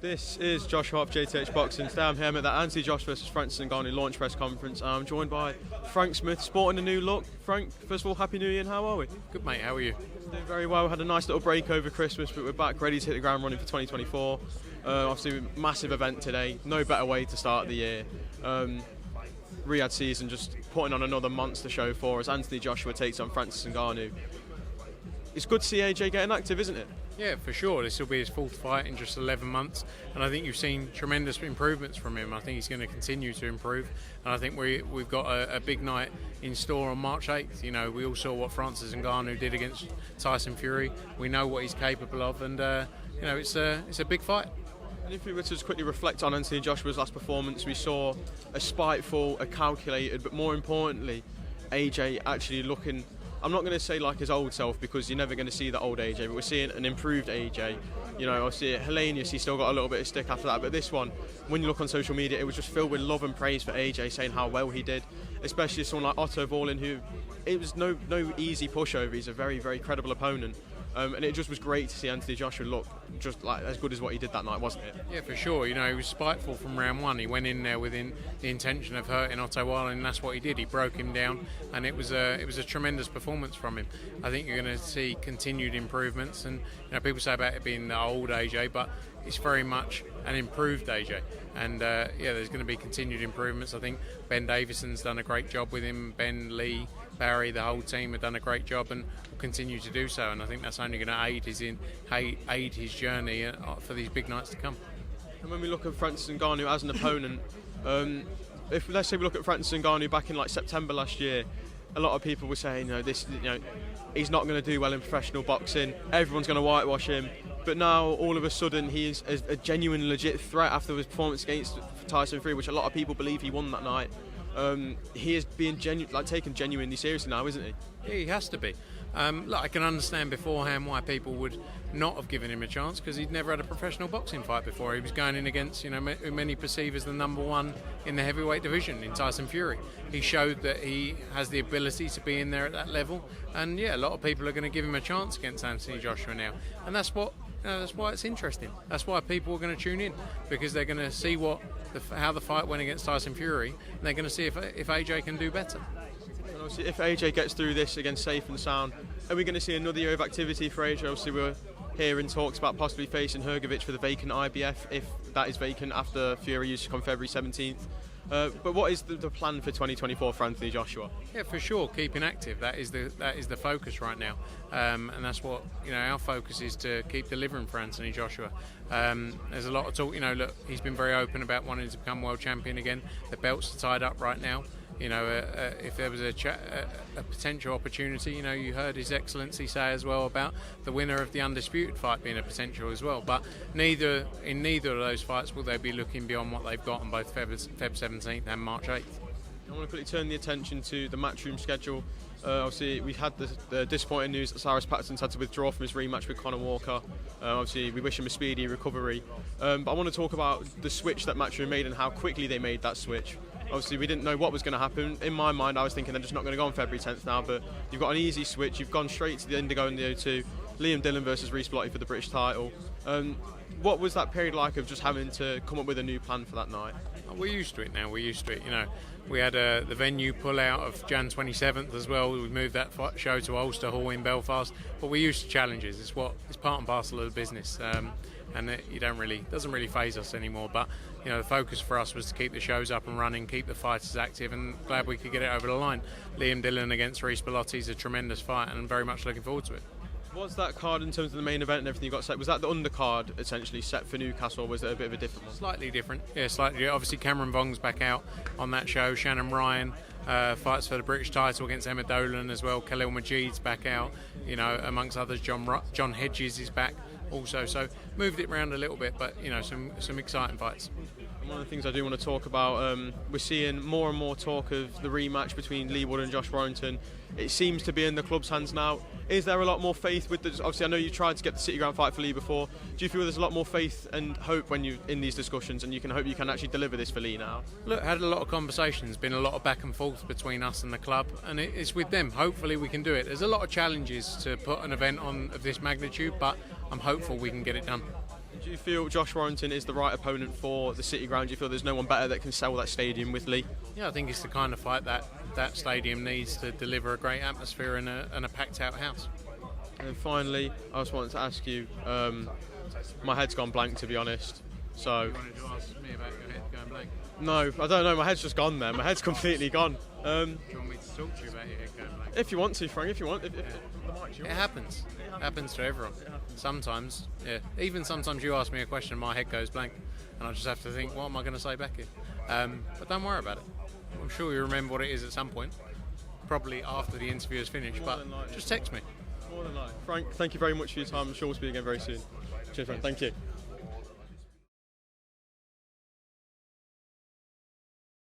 This is Joshua of JTH Boxing. Today I'm here at the Anthony Joshua vs Francis Ngannou launch press conference. I'm joined by Frank Smith, sporting a new look. Frank, first of all, Happy New Year and how are we? Good mate, how are you? Doing very well. Had a nice little break over Christmas, but we're back ready to hit the ground running for 2024. Obviously, massive event today. No better way to start the year. Riyadh season just putting on another monster show for us. Anthony Joshua takes on Francis Ngannou. It's good to see AJ getting active, isn't it? Yeah, for sure. This will be his fourth fight in just 11 months, and I think you've seen tremendous improvements from him. I think he's going to continue to improve, and I think we've got a big night in store on March 8th. You know, we all saw what Francis Ngannou did against Tyson Fury. We know what he's capable of, and you know, it's a big fight. And if we were to just quickly reflect on Anthony Joshua's last performance, we saw a spiteful, a calculated, but more importantly, AJ actually looking, I'm not going to say like his old self because you're never going to see the old AJ, but we're seeing an improved AJ. You know, obviously at Hellenius, he still got a little bit of stick after that, but this one, when you look on social media, it was just filled with love and praise for AJ, saying how well he did, especially someone like Otto Wallin, who, it was no easy pushover. He's a very, very credible opponent. And it just was great to see Anthony Joshua look just like as good as what he did that night, wasn't it? Yeah, for sure. You know, he was spiteful from round one. He went in there with the intention of hurting Otto Wallin, and that's what he did. He broke him down, and it was a tremendous performance from him. I think you're going to see continued improvements, and you know, people say about it being the old AJ, but it's very much an improved AJ. And yeah, there's going to be continued improvements. I think Ben Davison's done a great job with him. Ben, Lee, Barry, the whole team have done a great job and will continue to do so. And I think that's only going to aid his journey for these big nights to come. And when we look at Francis Ngannou as an opponent, if let's say we look at Francis Ngannou back in like September last year, a lot of people were saying, he's not going to do well in professional boxing. Everyone's going to whitewash him. But now, all of a sudden, he's a genuine, legit threat after his performance against Tyson Fury, which a lot of people believe he won that night. He is being taken genuinely seriously now, isn't he? Yeah, he has to be. Look, I can understand beforehand why people would not have given him a chance, because he'd never had a professional boxing fight before. He was going in against, who many perceive as the number one in the heavyweight division in Tyson Fury. He showed that he has the ability to be in there at that level, and yeah, a lot of people are going to give him a chance against Anthony Joshua now, and that's what. That's why it's interesting. That's why people are going to tune in, because they're going to see how the fight went against Tyson Fury, and they're going to see if AJ can do better. And obviously, if AJ gets through this against safe and sound, are we going to see another year of activity for AJ? Obviously, we're hearing talks about possibly facing Hrgovic for the vacant IBF, if that is vacant after Fury used to come February 17th. But what is the plan for 2024 for Anthony Joshua? Yeah, for sure, keeping active. That is the focus right now, and that's what our focus is, to keep delivering for Anthony Joshua. There's a lot of talk. Look, he's been very open about wanting to become world champion again. The belts are tied up right now. If there was a potential opportunity, you heard His Excellency say as well about the winner of the undisputed fight being a potential as well. But neither of those fights will they be looking beyond what they've got on both Feb 17th and March 8th. I want to quickly turn the attention to the matchroom schedule. Obviously, we've had the disappointing news that Cyrus Pattinson's had to withdraw from his rematch with Conor Walker. Obviously, we wish him a speedy recovery. But I want to talk about the switch that Matchroom made and how quickly they made that switch. Obviously, we didn't know what was going to happen. In my mind, I was thinking they're just not going to go on February 10th now, but you've got an easy switch. You've gone straight to the Indigo and the O2. Liam Dillon versus Reece Blotty for the British title. What was that period like of just having to come up with a new plan for that night? We're used to it now. We're used to it. We had the venue pull out of Jan 27th as well. We moved that show to Ulster Hall in Belfast. But we're used to challenges. It's part and parcel of the business, and it doesn't really faze us anymore. But the focus for us was to keep the shows up and running, keep the fighters active, and glad we could get it over the line. Liam Dillon against Reece Blotty is a tremendous fight, and I'm very much looking forward to it. Was that card, in terms of the main event and everything you got set, was that the undercard essentially set for Newcastle, or was it a bit of a different one? Slightly different, yeah, slightly. Obviously, Cameron Vong's back out on that show. Shannon Ryan fights for the British title against Emma Dolan as well. Khalil Majid's back out, amongst others. John Hedges is back also. So moved it around a little bit, but some exciting fights. One of the things I do want to talk about, we're seeing more and more talk of the rematch between Lee Wood and Josh Warrington. It seems to be in the club's hands now. Is there a lot more faith with this? Obviously, I know you tried to get the City Ground fight for Lee before. Do you feel there's a lot more faith and hope when you're in these discussions, and you can hope you can actually deliver this for Lee now? Look, had a lot of conversations, been a lot of back and forth between us and the club, and it's with them. Hopefully we can do it. There's a lot of challenges to put an event on of this magnitude, but I'm hopeful we can get it done. Do you feel Josh Warrington is the right opponent for the City Ground? Do you feel there's no one better that can sell that stadium with Lee? Yeah, I think it's the kind of fight that stadium needs to deliver a great atmosphere and a packed out house. And finally, I just wanted to ask you, my head's gone blank, to be honest. So, You wanted to ask me about your head going blank? no, I don't know, my head's just gone there. My head's completely gone. Do you want me to talk to you about your head going blank? If you want to, Frank, if you want. If the mic's yours. It happens. It happens to everyone. Sometimes, yeah. Even sometimes you ask me a question, my head goes blank, and I just have to think, what am I going to say back here? But don't worry about it. I'm sure you remember what it is at some point, probably after the interview is finished. More But than likely. just text me. More than likely. Frank, thank you very much for your time. I'm sure we'll speak again very soon. Cheers, Frank. Thank you.